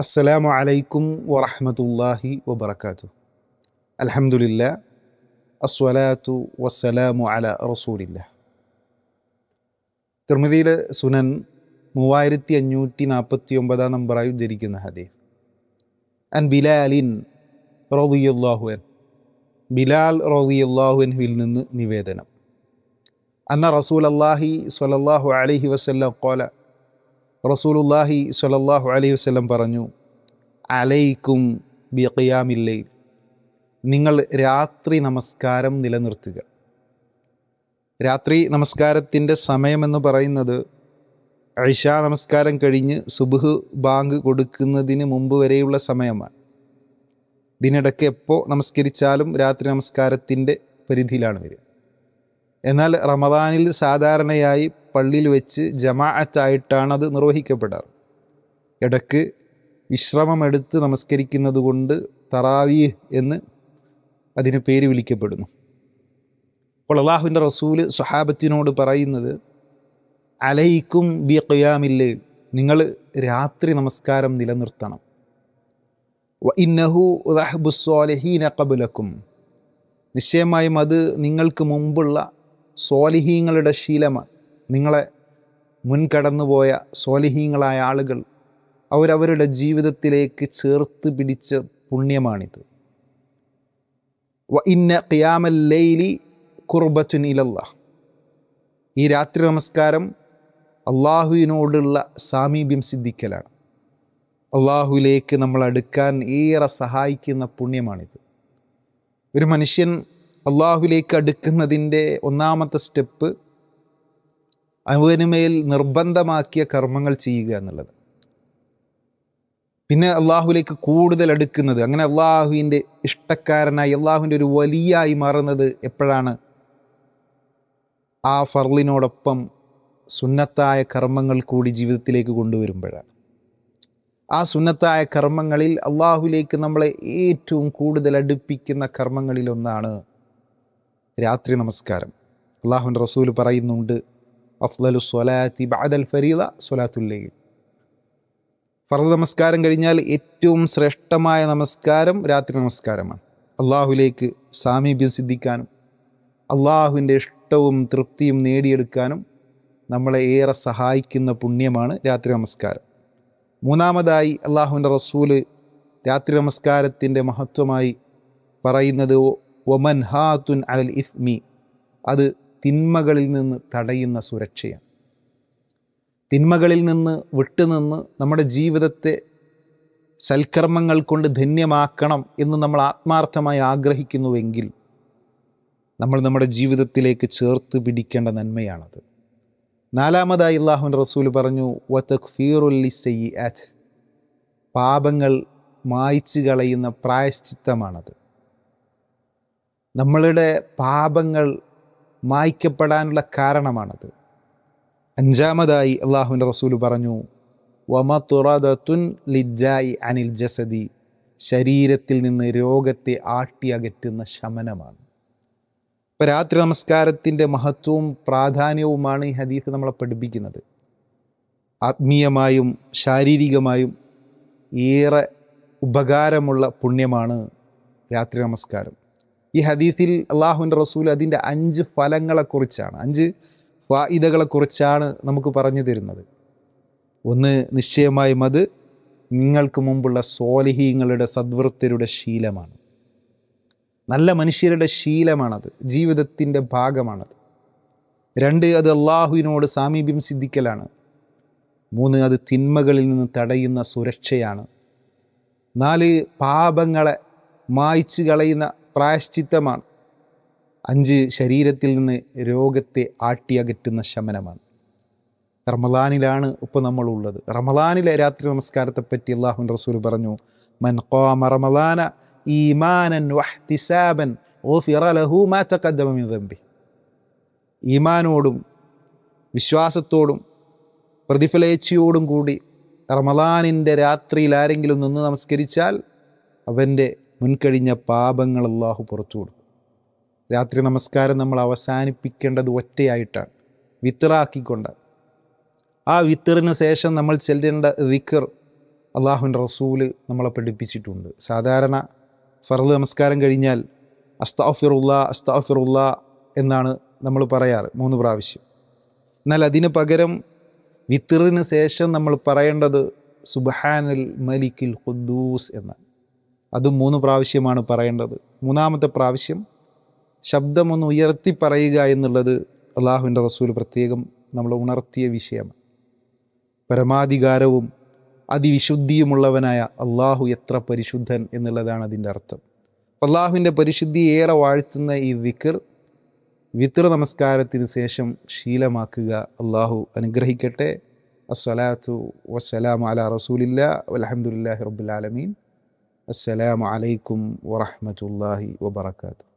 അസ്സലാമു അലൈക്കും വറഹ്മത്തുള്ളാഹി വബറകാതുഹു. അൽഹംദുലില്ലാ അസ്സലാത്തു വസ്സലാമു അലാ റസൂലില്ലാ. തിർമിദിയിലെ സുനൻ 3549 നമ്പറായി ഉദ്ധരിക്കുന്ന ഹദീസ്. അൻ ബിലാലിൻ റളിയല്ലാഹു അൻഹു, ബിലാൽ റളിയല്ലാഹു അൻഹുവിൽ നിന്ന് നിവേദനം. അന്ന റസൂലല്ലാഹി സ്വല്ലല്ലാഹു അലൈഹി വസല്ലം ഖാല, റസൂലുള്ളാഹി സ്വല്ലല്ലാഹു അലൈഹി വസല്ലം പറഞ്ഞു, അലൈക്കും ബിഖിയാമിൽ ലൈൽ, നിങ്ങൾ രാത്രി നമസ്കാരം നിലനിർത്തുക. രാത്രി നമസ്കാരത്തിൻ്റെ സമയമെന്ന് പറയുന്നത് ഇശാ നമസ്കാരം കഴിഞ്ഞ് സുബ്ഹ് ബാങ്ക് കൊടുക്കുന്നതിന് മുമ്പ് വരെയുള്ള സമയമാണ്. ഇതിനിടയ്ക്ക് എപ്പോൾ നമസ്കരിച്ചാലും രാത്രി നമസ്കാരത്തിൻ്റെ പരിധിയിലാണ് വരിക. എന്നാൽ റമദാനിൽ സാധാരണയായി പള്ളിയിൽ വെച്ച് ജമാഅത്തായിട്ടാണ് അത് നിർവഹിക്കപ്പെടാറ്. ഇടയ്ക്ക് വിശ്രമമെടുത്ത് നമസ്കരിക്കുന്നത് കൊണ്ട് തറാവീഹ് എന്ന് അതിന് പേര് വിളിക്കപ്പെടുന്നു. അപ്പോൾ അല്ലാഹുവിൻ്റെ റസൂല് സ്വഹാബത്തിനോട് പറയുന്നത്, അലൈക്കും ബി ഖിയാമിൽ ലൈൽ, നിങ്ങൾ രാത്രി നമസ്കാരം നിലനിർത്തണം. വ ഇന്നഹു ദഹ്ബുസ് സ്വാലിഹീന ഖബ്ലക്കും, നിശ്ചയമായും അത് നിങ്ങൾക്ക് മുമ്പുള്ള സ്വാലിഹീങ്ങളുടെ ശീലമാണ്. നിങ്ങളെ മുൻകടന്നുപോയ സ്വാലിഹീങ്ങളായ ആളുകൾ അവരവരുടെ ജീവിതത്തിലേക്ക് ചേർത്ത് പിടിച്ച പുണ്യമാണിത്. വ ഇന്ന ഖിയാമൽ ലൈലി ഖുർബത്തുൻ ഇലല്ലാഹ്, ഈ രാത്രി നമസ്കാരം അള്ളാഹുവിനോടുള്ള സാമീപ്യം സിദ്ധിക്കലാണ്. അള്ളാഹുവിലേക്ക് നമ്മൾ അടുക്കാൻ ഏറെ സഹായിക്കുന്ന പുണ്യമാണിത്. ഒരു മനുഷ്യൻ അള്ളാഹുവിലേക്ക് അടുക്കുന്നതിൻ്റെ ഒന്നാമത്തെ സ്റ്റെപ്പ് അവനുമേൽ നിർബന്ധമാക്കിയ കർമ്മങ്ങൾ ചെയ്യുക എന്നുള്ളത്. പിന്നെ അള്ളാഹുവിലേക്ക് കൂടുതൽ അടുക്കുന്നത്, അങ്ങനെ അള്ളാഹുവിൻ്റെ ഇഷ്ടക്കാരനായി അള്ളാഹുവിൻ്റെ ഒരു വലിയായി മാറുന്നത് എപ്പോഴാണ്? ആ ഫർളിനോടൊപ്പം സുന്നത്തായ കർമ്മങ്ങൾ കൂടി ജീവിതത്തിലേക്ക് കൊണ്ടുവരുമ്പോഴാണ്. ആ സുന്നത്തായ കർമ്മങ്ങളിൽ അള്ളാഹുവിലേക്ക് നമ്മളെ ഏറ്റവും കൂടുതൽ അടുപ്പിക്കുന്ന കർമ്മങ്ങളിലൊന്നാണ് രാത്രി നമസ്കാരം. അള്ളാഹുവിൻ്റെ റസൂൽ പറയുന്നുണ്ട്, അഫ്ളലു സ്വലാത്തി ബഅദൽ ഫരീള സ്വലാത്തുൽ ലൈൽ, ഫർള് നമസ്കാരം കഴിഞ്ഞാൽ ഏറ്റവും ശ്രേഷ്ഠമായ നമസ്കാരം രാത്രി നമസ്കാരമാണ്. അള്ളാഹുവിലേക്ക് സാമീപ്യം സിദ്ധിക്കാനും അള്ളാഹുവിൻ്റെ ഇഷ്ടവും തൃപ്തിയും നേടിയെടുക്കാനും നമ്മളെ ഏറെ സഹായിക്കുന്ന പുണ്യമാണ് രാത്രി നമസ്കാരം. മൂന്നാമതായി അള്ളാഹുവിൻ്റെ റസൂല് രാത്രി നമസ്കാരത്തിൻ്റെ മഹത്വമായി പറയുന്നത് വമൻഹാത്തുൻ അലൽ ഇസ്മി, അത് തിന്മകളിൽ നിന്ന് തടയുന്ന സുരക്ഷയാണ്. തിന്മകളിൽ നിന്ന് വിട്ടുനിന്ന് നമ്മുടെ ജീവിതത്തെ സൽക്കർമ്മങ്ങൾ കൊണ്ട് ധന്യമാക്കണം എന്ന് നമ്മൾ ആത്മാർത്ഥമായി ആഗ്രഹിക്കുന്നുവെങ്കിൽ നമ്മൾ നമ്മുടെ ജീവിതത്തിലേക്ക് ചേർത്ത് പിടിക്കേണ്ട നന്മയാണത്. നാലാമതായി അല്ലാഹുവിൻ്റെ റസൂൽ പറഞ്ഞു, വതക്ഫീറുൽ ലിസ്സയ്യിആത്ത്, പാപങ്ങൾ മായ്ച്ചു കളയുന്ന പ്രായശ്ചിത്തമാണത്. നമ്മളുടെ പാപങ്ങൾ മായ്ക്കപ്പെടാനുള്ള കാരണമാണത്. അഞ്ചാമതായി അല്ലാഹുവിൻ്റെ റസൂൽ പറഞ്ഞു, വമതുറദത്തുൻ ലിജ്ജായി അനിൽ ജസദി, ശരീരത്തിൽ നിന്ന് രോഗത്തെ ആട്ടിയകറ്റുന്ന ശമനമാണ്. ഇപ്പോൾ രാത്രി നമസ്കാരത്തിൻ്റെ മഹത്വവും പ്രാധാന്യവുമാണ് ഈ ഹദീസ് നമ്മളെ പഠിപ്പിക്കുന്നത്. ആത്മീയമായും ശാരീരികമായും ഏറെ ഉപകാരമുള്ള പുണ്യമാണ് രാത്രി നമസ്കാരം. ഈ ഹദീസിൽ അല്ലാഹുവിൻ്റെ റസൂൽ അതിൻ്റെ 5 ഫലങ്ങളെക്കുറിച്ചാണ്, 5 ഫായിദകളെക്കുറിച്ചാണ് നമുക്ക് പറഞ്ഞു തരുന്നത്. ഒന്ന്, നിശ്ചയമായും അത് നിങ്ങൾക്ക് മുമ്പുള്ള സ്വാലിഹീങ്ങളുടെ സദ്വൃത്തരുടെ ശീലമാണ്. നല്ല മനുഷ്യരുടെ ശീലമാണത്, ജീവിതത്തിൻ്റെ ഭാഗമാണത്. 2, അത് അള്ളാഹുവിനോട് സാമീപ്യം സിദ്ധിക്കലാണ്. 3, അത് തിന്മകളിൽ നിന്ന് തടയുന്ന സുരക്ഷയാണ്. 4, പാപങ്ങളെ മായ്ച്ചു കളയുന്ന പ്രായശ്ചിത്തമാണ്. 5, ശരീരത്തിൽ നിന്ന് രോഗത്തെ ആട്ടിയകറ്റുന്ന ശമനമാണ്. റമളാനിലാണ് ഇപ്പോൾ നമ്മളുള്ളത്. റമളാനിലെ രാത്രി നമസ്കാരത്തെപ്പറ്റി അല്ലാഹുവിൻ്റെ റസൂൽ പറഞ്ഞു, മൻ ഖാമ റമളാന ഈമാനൻ വഹ്തിസാബൻ ഗുഫിറ ലഹു മാ തഖദ്ദമ മിൻ ദംബി, ഈമാനോടും വിശ്വാസത്തോടും പ്രതിഫലേച്ഛയോടും കൂടി റമളാനിൻ്റെ രാത്രിയിൽ ആരെങ്കിലും നിന്ന് നമസ്കരിച്ചാൽ അവൻ്റെ മുൻകഴിഞ്ഞ പാപങ്ങൾ അല്ലാഹു പുറത്തു കൊടുക്കും. രാത്രി നമസ്കാരം നമ്മൾ അവസാനിപ്പിക്കേണ്ടത് ഒറ്റയായിട്ടാണ്, വിത്റാക്കിക്കൊണ്ടാണ്. ആ വിത്തറിന് ശേഷം നമ്മൾ ചെല്ലേണ്ട ദിക്ർ അള്ളാഹുവിൻ്റെ റസൂല് നമ്മളെ പഠിപ്പിച്ചിട്ടുണ്ട്. സാധാരണ ഫർള് നമസ്കാരം കഴിഞ്ഞാൽ അസ്തഗ്ഫിറുല്ലാ എന്നാണ് നമ്മൾ പറയാറ് 3 പ്രാവശ്യം. എന്നാൽ അതിന് പകരം വിത്റിന് ശേഷം നമ്മൾ പറയേണ്ടത് സുബ്ഹാനൽ മലിക്കിൽ ഖുദ്ദൂസ് എന്നാണ്. അതും 3 പ്രാവശ്യമാണ് പറയേണ്ടത്. 3-ാമത്തെ പ്രാവശ്യം ശബ്ദമൊന്ന് ഉയർത്തി പറയുക എന്നുള്ളത് അള്ളാഹുവിൻ്റെ റസൂൽ പ്രത്യേകം നമ്മൾ ഉണർത്തിയ വിഷയമാണ്. പരമാധികാരവും അതിവിശുദ്ധിയുമുള്ളവനായ അള്ളാഹു എത്ര പരിശുദ്ധൻ എന്നുള്ളതാണ് അതിൻ്റെ അർത്ഥം. അള്ളാഹുവിൻ്റെ പരിശുദ്ധി ഏറെ വാഴ്ത്തുന്ന ഈ വിത്ർ നമസ്കാരത്തിന് ശേഷം ശീലമാക്കുക. അള്ളാഹു അനുഗ്രഹിക്കട്ടെ. അസ്സലാത്തു വസ്സലാമു അലാ റസൂലില്ലാ വൽഹംദുലില്ലാഹി റബ്ബിൽ ആലമീൻ. അസ്സലാമു അലൈക്കും വറഹ്മത്തുള്ളാഹി വബറകാതുഹു.